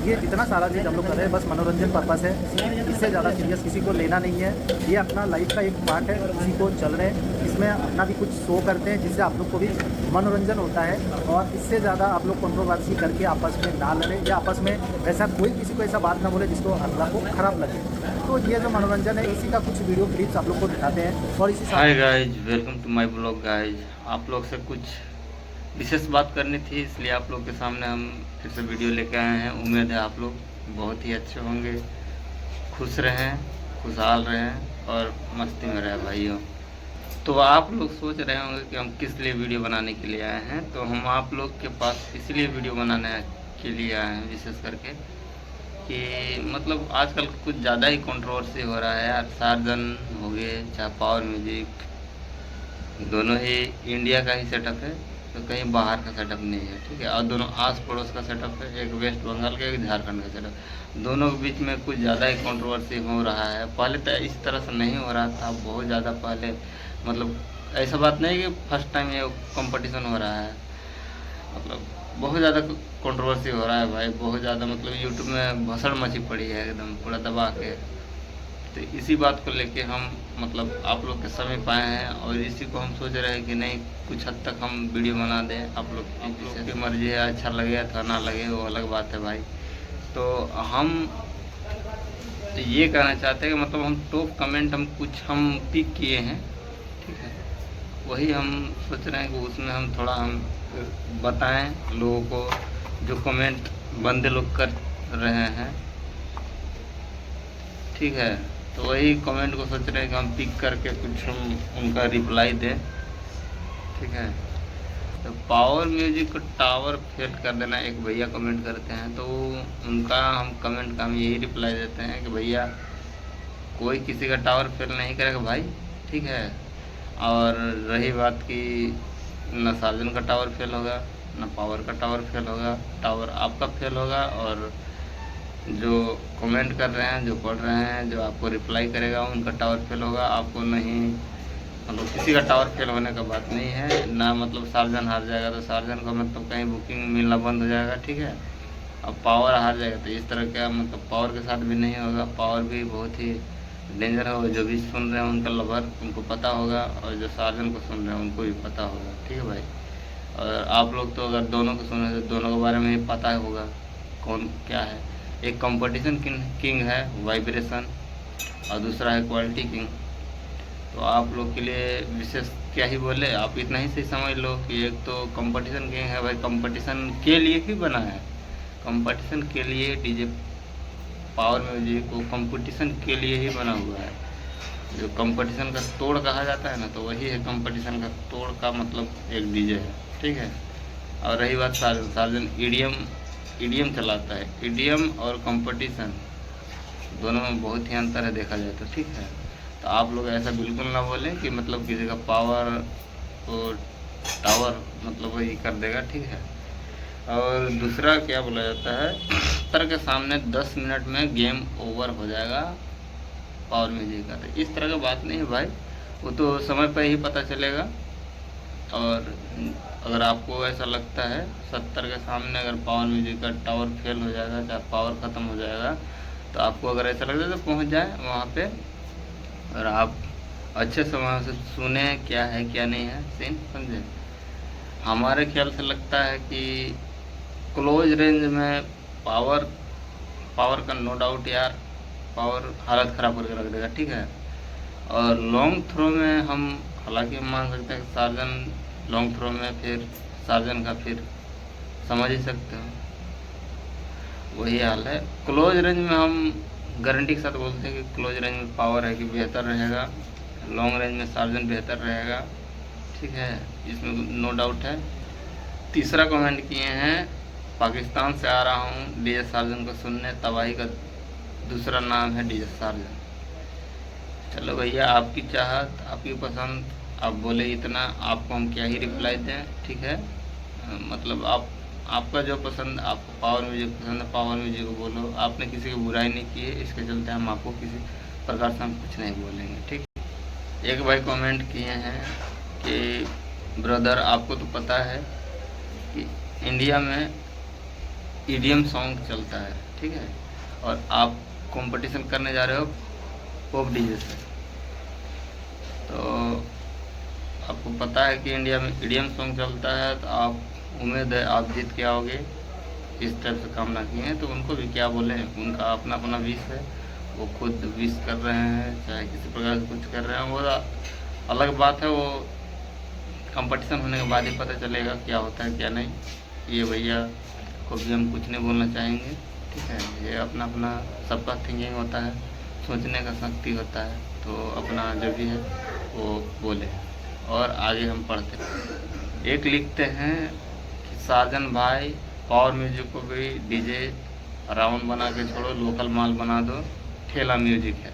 ये जितना सारा चीज़ हम लोग कर रहे हैं बस मनोरंजन पर्पस है, इससे ज़्यादा सीरियस किसी को लेना नहीं है। ये अपना लाइफ का एक पार्ट है, किसी को चल रहे हैं, इसमें अपना भी कुछ शो करते हैं जिससे आप लोग को भी मनोरंजन होता है। और इससे ज़्यादा आप लोग कंट्रोवर्सी करके आपस में ना लड़ें या आपस में वैसा कोई किसी को ऐसा बात ना बोले जिसको अगला को ख़राब लगे। तो ये जो मनोरंजन है इसी का कुछ वीडियो क्लिप्स आप लोग को दिखाते हैं। और इसी hi guys, welcome to my blog guys. आप लोग से कुछ विशेष बात करनी थी, इसलिए आप लोग के सामने हम फिर से वीडियो लेके आए हैं। उम्मीद है आप लोग बहुत ही अच्छे होंगे, खुश रहें, खुशहाल रहें और मस्ती में रहें भाइयों। तो आप लोग सोच रहे होंगे कि हम किस लिए वीडियो बनाने के लिए आए हैं। तो हम आप लोग के पास इसलिए वीडियो बनाने के लिए आए हैं विशेष करके कि मतलब आजकल कुछ ज़्यादा ही कंट्रोवर्सी हो रहा है यार। सार्जन हो गए चाहे पावर म्यूजिक, दोनों ही इंडिया का ही सेटअप है, तो कहीं बाहर का सेटअप नहीं है, ठीक है। और दोनों आस पड़ोस का सेटअप है, एक वेस्ट बंगाल का, एक झारखंड का सेटअप। दोनों के बीच में कुछ ज़्यादा ही कंट्रोवर्सी हो रहा है। पहले तो इस तरह से नहीं हो रहा था, बहुत ज़्यादा पहले मतलब ऐसा बात नहीं कि फर्स्ट टाइम ये कंपटीशन हो रहा है, मतलब बहुत ज़्यादा कंट्रोवर्सी हो रहा है भाई, बहुत ज़्यादा। मतलब यूट्यूब में भसड़ मची पड़ी है एकदम पूरा दबा के। तो इसी बात को लेके हम मतलब आप लोग के समीप आए हैं और इसी को हम सोच रहे हैं कि नहीं कुछ हद तक हम वीडियो बना दें। आप लोग की मर्जी है, अच्छा लगे अथवा ना लगे वो अलग बात है भाई। तो हम ये कहना चाहते हैं कि मतलब हम टॉप कमेंट हम कुछ हम पिक किए हैं, ठीक है। वही हम सोच रहे हैं कि उसमें हम थोड़ा हम बताएं लोगों को जो कमेंट बंदे लोग कर रहे हैं, ठीक है। तो वही कमेंट को सोच रहे हैं कि हम पिक करके कुछ हम उनका रिप्लाई दें, ठीक है। तो पावर म्यूजिक को टावर फेल कर देना एक भैया कमेंट करते हैं, तो उनका हम कमेंट का हम यही रिप्लाई देते हैं कि भैया कोई किसी का टावर फेल नहीं करेगा भाई, ठीक है। और रही बात कि न सार्जन का टावर फेल होगा, न पावर का टावर फेल होगा, टावर आपका फेल होगा। और जो कमेंट कर रहे हैं, जो पढ़ रहे हैं, जो आपको रिप्लाई करेगा उनका टावर फेल होगा, आपको नहीं। मतलब किसी का टावर फेल होने का बात नहीं है ना। मतलब सार्जन हार जाएगा तो सार्जन का मतलब कहीं बुकिंग मिलना बंद हो जाएगा, ठीक है। अब पावर हार जाएगा तो इस तरह का मतलब पावर के साथ भी नहीं होगा। पावर भी बहुत ही डेंजर होगा, जो भी सुन रहे हैं उनका लवर उनको पता होगा और जो सार्जन को सुन रहे हैं उनको भी पता होगा, ठीक है भाई। और आप लोग तो अगर दोनों को सुन रहे हैं तो दोनों के बारे में ही पता होगा कौन क्या है। एक कंपटीशन किंग है वाइब्रेशन और दूसरा है क्वालिटी किंग। तो आप लोग के लिए विशेष क्या ही बोले, आप इतना ही सही समझ लो कि एक तो कंपटीशन किंग है भाई, कंपटीशन के लिए ही बना है। कंपटीशन के लिए डीजे पावर म्यूजिक वो कंपटीशन के लिए ही बना हुआ है। जो कंपटीशन का तोड़ कहा जाता है ना, तो वही है कंपटीशन का तोड़ का मतलब एक डीजे है, ठीक है। और रही बात सार्जन, सार्जन ईडीएम चलाता है। ईडीएम और कंपटीशन दोनों में बहुत ही अंतर है देखा जाए तो, ठीक है। तो आप लोग ऐसा बिल्कुल ना बोलें कि मतलब किसी का पावर और टावर मतलब वही कर देगा, ठीक है। और दूसरा क्या बोला जाता है, सत्तर के सामने 10 मिनट में गेम ओवर हो जाएगा पावर म्यूजिक का। तो इस तरह का बात नहीं है भाई, वो तो समय पर ही पता चलेगा। और अगर आपको ऐसा लगता है 70 के सामने अगर पावर म्यूजिक का टावर फेल हो जाएगा, चाहे पावर ख़त्म हो जाएगा, तो आपको अगर ऐसा लगता है तो पहुंच जाए वहाँ पे और आप अच्छे से वहाँ से सुने क्या है क्या नहीं है सीन, समझे। हमारे ख्याल से लगता है कि क्लोज रेंज में पावर पावर का नो डाउट यार, पावर हालत ख़राब करके रख देगा, ठीक है। और लॉन्ग थ्रो में हम हालांकि हम मान सकते हैं सार्जन लॉन्ग थ्रो में फिर सार्जन का फिर समझ ही सकते हो वही हाल है। क्लोज रेंज में हम गारंटी के साथ बोलते हैं कि क्लोज रेंज में पावर है कि बेहतर रहेगा, लॉन्ग रेंज में सार्जन बेहतर रहेगा, ठीक है, इसमें नो डाउट है। तीसरा कमेंट किए हैं, पाकिस्तान से आ रहा हूँ डीजे सार्जन को सुनने, तबाही का दूसरा नाम है डीजे सार्जन। चलो भैया, आपकी चाहत, आपकी पसंद, आप बोले इतना, आपको हम क्या ही रिप्लाई दें, ठीक है। मतलब आपका जो पसंद, आपको पावर म्यूजिक पसंद है पावर म्यूजिक को बोलो। आपने किसी की बुराई नहीं की है, इसके चलते हम आपको किसी प्रकार से हम कुछ नहीं बोलेंगे, ठीक। एक भाई कमेंट किए हैं कि ब्रदर आपको तो पता है कि इंडिया में ईडीएम सॉन्ग चलता है, ठीक है, और आप कंपटीशन करने जा रहे हो पॉप डीजे से, तो आपको पता है कि इंडिया में ईडीएम सॉन्ग चलता है, तो आप उम्मीद है आप जीत के आओगे, इस टाइप से कामना किए हैं। तो उनको भी क्या बोले, उनका अपना अपना विश है, वो खुद विश कर रहे हैं, चाहे किसी प्रकार से कुछ कर रहे हैं, वो अलग बात है। वो कंपटीशन होने के बाद ही पता चलेगा क्या होता है क्या नहीं। ये भैया को भी हम कुछ नहीं बोलना चाहेंगे, ठीक है। ये अपना अपना सबका थिंकिंग होता है, सोचने का शक्ति होता है, तो अपना जो भी है वो बोले। और आगे हम पढ़ते हैं। एक लिखते हैं कि साजन भाई पावर म्यूजिक को भी डीजे राउंड बना के छोड़ो, लोकल माल बना दो, ठेला म्यूजिक है।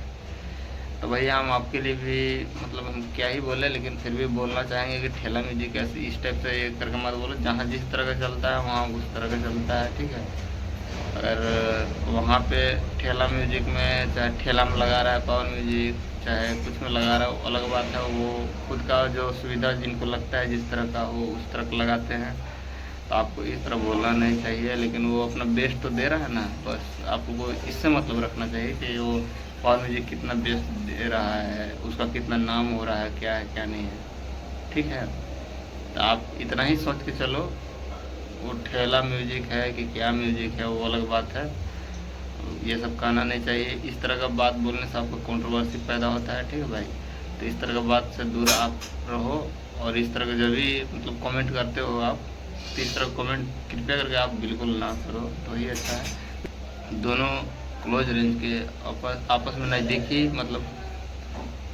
तो भैया हम आपके लिए भी मतलब हम क्या ही बोले, लेकिन फिर भी बोलना चाहेंगे कि ठेला म्यूजिक ऐसे इस टाइप से ये करके मत बोलो। जहाँ जिस तरह का चलता है वहाँ उस तरह का चलता है, ठीक है। अगर वहाँ पे ठेला म्यूजिक में चाहे ठेला में लगा रहा है पावर म्यूजिक, चाहे कुछ में लगा रहा है, वो अलग बात है। वो खुद का जो सुविधा जिनको लगता है जिस तरह का हो उस तरह का लगाते हैं, तो आपको इस तरह बोलना नहीं चाहिए। लेकिन वो अपना बेस्ट तो दे रहा है ना, बस आपको इससे मतलब रखना चाहिए कि वो पावर म्यूजिक कितना बेस्ट दे रहा है, उसका कितना नाम हो रहा है, क्या है क्या नहीं है, ठीक है। तो आप इतना ही सोच के चलो, वो ठेला म्यूजिक है कि क्या म्यूजिक है वो अलग बात है। ये सब कहना नहीं चाहिए। इस तरह का बात बोलने से आपको कंट्रोवर्सी पैदा होता है, ठीक है भाई। तो इस तरह का बात से दूर आप रहो। और इस तरह का जब भी मतलब कमेंट करते हो आप, तो इस तरह कमेंट कृपया करके आप बिल्कुल ना करो, तो ही अच्छा है। दोनों क्लोज रेंज के आपस में नज़दीकी मतलब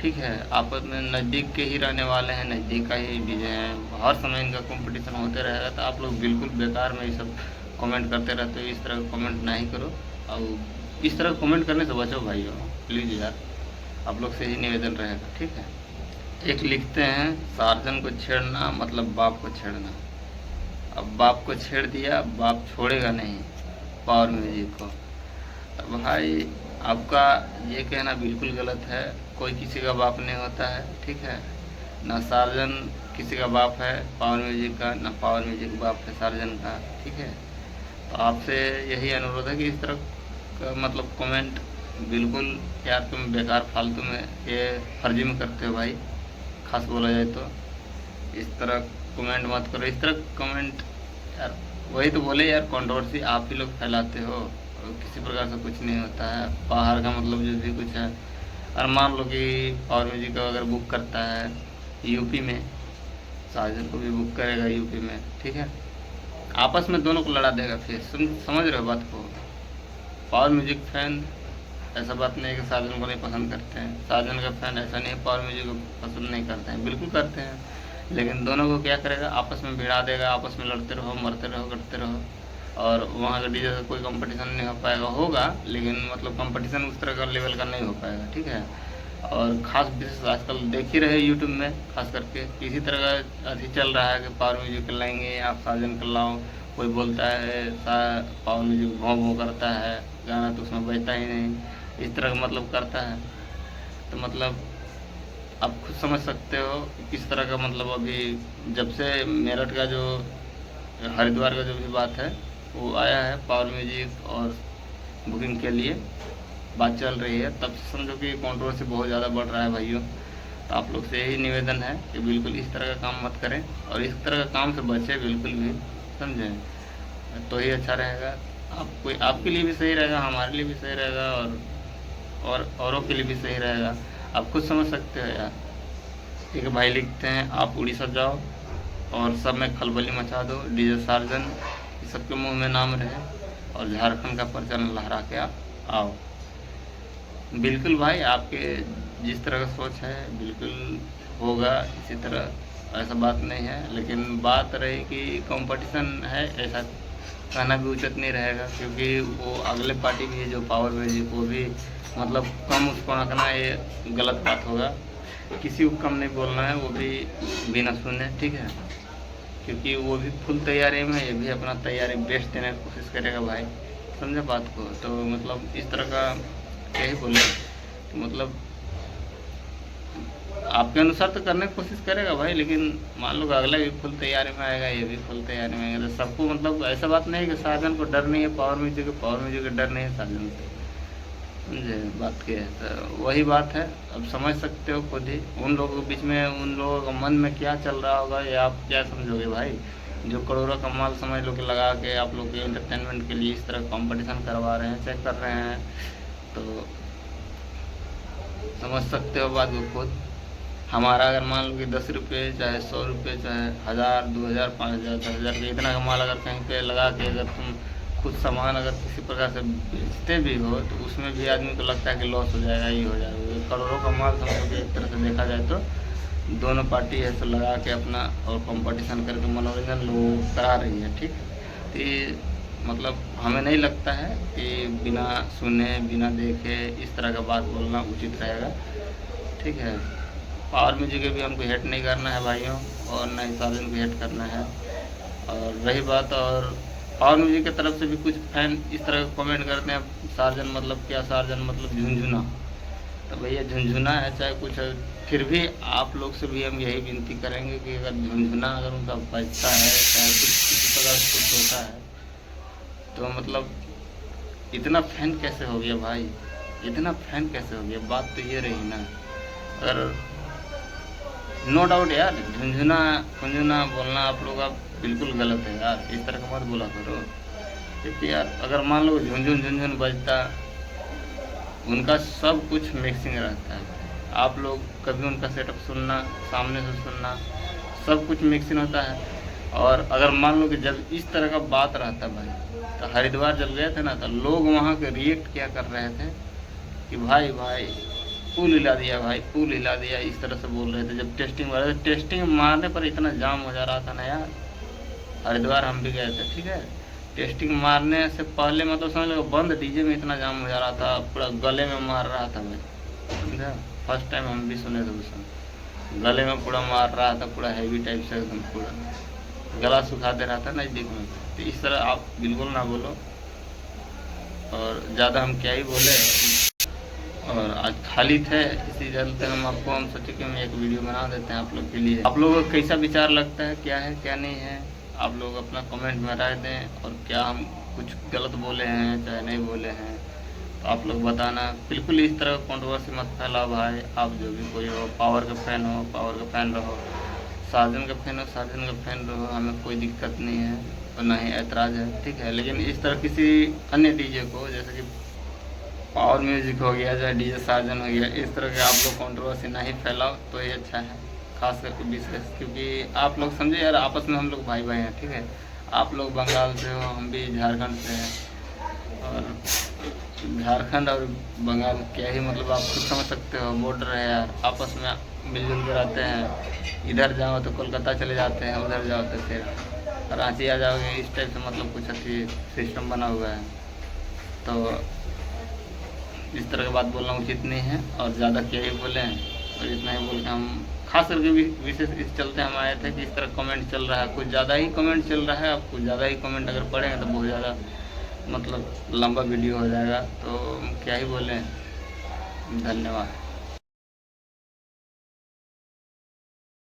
ठीक है, आपस में नज़दीक के ही रहने वाले हैं, नज़दीक का ही डीजे हैं। हर समय इनका कंपटीशन होते रहेगा, तो आप लोग बिल्कुल बेकार में ये सब कमेंट करते रहते हो। इस तरह का कमेंट नहीं करो, और इस तरह कमेंट करने से बचो भाइयों, प्लीज़ यार, आप लोग से ही निवेदन रहेगा, ठीक है। एक लिखते हैं सार्जन को छेड़ना मतलब बाप को छेड़ना। अब बाप को छेड़ दिया, बाप छोड़ेगा नहीं पावर म्यूजिक को। तो भाई आपका ये कहना बिल्कुल गलत है। कोई किसी का बाप नहीं होता है, ठीक है। ना सार्जन किसी का बाप है पावर म्यूजिक का, ना पावर म्यूजिक बाप है सार्जन का, ठीक है। तो आपसे यही अनुरोध है कि इस तरह का मतलब कमेंट बिल्कुल यार तुम बेकार फालतू में ये फर्जी में करते हो भाई, खास बोला जाए तो। इस तरह कमेंट मत करो। इस तरह कमेंट यार वही तो बोले यार, कंट्रोवर्सी आप ही लोग फैलाते हो, और किसी प्रकार से कुछ नहीं होता है। बाहर का मतलब जो भी कुछ है, और मान लो कि पावर म्यूजिक अगर बुक करता है यूपी में, साजन को भी बुक करेगा यूपी में, ठीक है। आपस में दोनों को लड़ा देगा। फिर समझ रहे हो बात को। पावर म्यूजिक फैन ऐसा बात नहीं है कि साजन को नहीं पसंद करते हैं, साजन का फैन ऐसा नहीं है पावर म्यूजिक को पसंद नहीं करते हैं, बिल्कुल करते हैं। लेकिन दोनों को क्या करेगा, आपस में भिड़ा देगा, आपस में लड़ते रहो, मरते रहो, करते रहो। और वहाँ का डीजे से कोई कंपटीशन नहीं हो पाएगा, होगा लेकिन मतलब कंपटीशन उस तरह का लेवल का नहीं हो पाएगा, ठीक है। और ख़ास विशेष आजकल देख ही रहे यूट्यूब में, खास करके इसी तरह का अभी चल रहा है कि पावर म्यूजिक कर लाएंगे, आप साजन कर लाओ। कोई बोलता है पावर म्यूजिक भों भों करता है, गाना तो उसमें बजता ही नहीं, इस तरह का मतलब करता है। तो मतलब आप खुद समझ सकते हो किस तरह का मतलब अभी जब से मेरठ का जो हरिद्वार का जो भी बात है वो आया है पावर म्यूजिक और बुकिंग के लिए बात चल रही है, तब से समझो कि कंट्रोवर्सी बहुत ज़्यादा बढ़ रहा है भाइयों। तो आप लोग से यही निवेदन है कि बिल्कुल इस तरह का काम मत करें, और इस तरह का काम से बचें बिल्कुल भी, समझें, तो ही अच्छा रहेगा। आपके लिए भी सही रहेगा, हमारे लिए भी सही रहेगा, और औरों के लिए भी सही रहेगा। आप खुद समझ सकते हो यार। एक भाई लिखते हैं आप उड़ीसा जाओ और सब में खलबली मचा दो, डीजे सार्जन सबके मुंह में नाम रहे, और झारखंड का परचम लहरा के आप आओ। बिल्कुल भाई, आपके जिस तरह का सोच है बिल्कुल होगा इसी तरह, ऐसा बात नहीं है। लेकिन बात रही कि कंपटीशन है, ऐसा कहना भी उचित नहीं रहेगा, क्योंकि वो अगले पार्टी भी है जो पावर म्यूजिक, वो भी मतलब कम उसको आंकना ये गलत बात होगा। किसी को कम नहीं बोलना है, वो भी बिना सुने, ठीक है। क्योंकि वो भी फुल तैयारी में है, ये भी अपना तैयारी बेस्ट देने की कोशिश करेगा भाई, समझे बात को। तो मतलब इस तरह का क्या ही बोले, तो मतलब आपके अनुसार तो करने की कोशिश करेगा भाई, लेकिन मान लो अगला भी फुल तैयारी में आएगा, ये भी फुल तैयारी में आएगा, तो सबको मतलब ऐसा बात नहीं है कि साजन को डर नहीं है पावर म्यूजिक का डर नहीं है साजन से, समझे बात की है। तो वही बात है, अब समझ सकते हो खुद ही उन लोगों के बीच में, उन लोगों का मन में क्या चल रहा होगा, ये आप क्या समझोगे भाई। जो करोड़ों का माल समझ लो कि लगा के आप लोग के एंटरटेनमेंट के लिए इस तरह कंपटीशन करवा रहे हैं, चेक कर रहे हैं, तो समझ सकते हो बात को खुद। हमारा अगर मान लो कि 10 रुपये चाहे 100 रुपये चाहे 1000 2000 5000 10,000 का इतना का माल अगर कहीं पे लगा के अगर तुम खुद सामान अगर किसी प्रकार से बेचते भी हो, तो उसमें भी आदमी को लगता है कि लॉस हो जाएगा, ये हो जाएगा। करोड़ों का माल समझो कि एक तरह से देखा जाए तो दोनों पार्टी ऐसे लगा के अपना और कंपटीशन करके मनोरंजन लोग करा रही है, ठीक। तो ये मतलब हमें नहीं लगता है कि बिना सुने बिना देखे इस तरह का बात बोलना उचित रहेगा, ठीक है। पावर म्यूजिक भी हमको हेट नहीं करना है भाइयों, और ना ही साजन को हेट करना है। और रही बात, और पावर म्यूजिक की तरफ से भी कुछ फैन इस तरह कमेंट करते हैं, साजन मतलब क्या, साजन मतलब झुंझुना। तो भैया झुंझुना है चाहे कुछ है, फिर भी आप लोग से भी हम यही विनती करेंगे कि अगर झुंझुना अगर उनका बजता है चाहे कुछ किसी प्रकार से कुछ होता है, तो मतलब इतना फैन कैसे हो गया भाई, इतना फैन कैसे हो गया, बात तो ये रही ना। अगर नो डाउट यार, झुंझुना खुंझुना बोलना आप लोग आप बिल्कुल गलत है यार, इस तरह का मत बोला करो। क्योंकि यार अगर मान लो झुंझुन झुंझुन बजता, उनका सब कुछ मिक्सिंग रहता है, आप लोग कभी उनका सेटअप सुनना, सामने से सुनना, सब कुछ मिक्सिंग होता है। और अगर मान लो कि जब इस तरह का बात रहता भाई, तो हरिद्वार जब गए थे ना, तो लोग वहाँ के रिएक्ट क्या कर रहे थे कि भाई भाई पुल हिला दिया, भाई पुल हिला दिया, इस तरह से बोल रहे थे। जब टेस्टिंग हो रहा था, टेस्टिंग मारने पर इतना जाम हो जा रहा था ना यार, हरिद्वार हम भी गए थे, ठीक है। टेस्टिंग मारने से पहले मतलब समझ लो बंद डीजे में इतना जाम हो जा रहा था, पूरा गले में मार रहा था भाई, समझा। फर्स्ट टाइम हम भी सुने थे उसमें, गले में पूरा मार रहा था, पूरा हैवी टाइप से एकदम पूरा गला सुखा दे रहा था नज़दीक में। तो इस तरह आप बिल्कुल ना बोलो, और ज़्यादा हम क्या ही बोले। और आज खाली थे, इसी चलते हम सोचे कि हम एक वीडियो बना देते हैं आप लोग के लिए। आप लोगों को कैसा विचार लगता है, क्या है क्या नहीं है, आप लोग अपना कमेंट में राय दें। और क्या हम कुछ गलत बोले हैं चाहे नहीं बोले हैं, तो आप लोग बताना। बिल्कुल इस तरह कंट्रोवर्सी मत फैलाओ भाई। आप जो भी कोई हो, पावर का फ़ैन हो पावर का फ़ैन रहो, साजन का फ़ैन हो साजन का फ़ैन रहो, हमें कोई दिक्कत नहीं है और ना ही ऐतराज़ है, ठीक है। लेकिन इस तरह किसी अन्य डीजे को, जैसे कि पावर म्यूजिक हो गया चाहे डीजे साजन हो गया, इस तरह के आप लोग कंट्रोवर्सी नहीं फैलाओ तो ये अच्छा है, खास करके विशेष। क्योंकि आप लोग समझे यार, आपस में हम लोग भाई भाई हैं, ठीक है। आप लोग बंगाल से हो, हम भी झारखंड से हैं, और झारखंड और बंगाल क्या ही मतलब आप खुद समझ सकते हो, बॉर्डर है यार, आपस में मिलजुल कर रहते हैं। इधर जाओ तो कोलकाता चले जाते हैं, उधर जाओ तो फिर रांची आ जाओगे, इस टाइप से मतलब कुछ अच्छी सिस्टम बना हुआ है। तो इस तरह की बात बोलना उचित नहीं है, और ज़्यादा क्या ही बोलें। और इतना ही बोल के हम खास करके विशेष इस चलते हम आए थे कि इस तरह कमेंट चल रहा है, कुछ ज़्यादा ही कमेंट चल रहा है। अब कुछ ज़्यादा ही कमेंट अगर पढ़ेंगे तो बहुत ज़्यादा मतलब लंबा वीडियो हो जाएगा, तो क्या ही बोलें। धन्यवाद।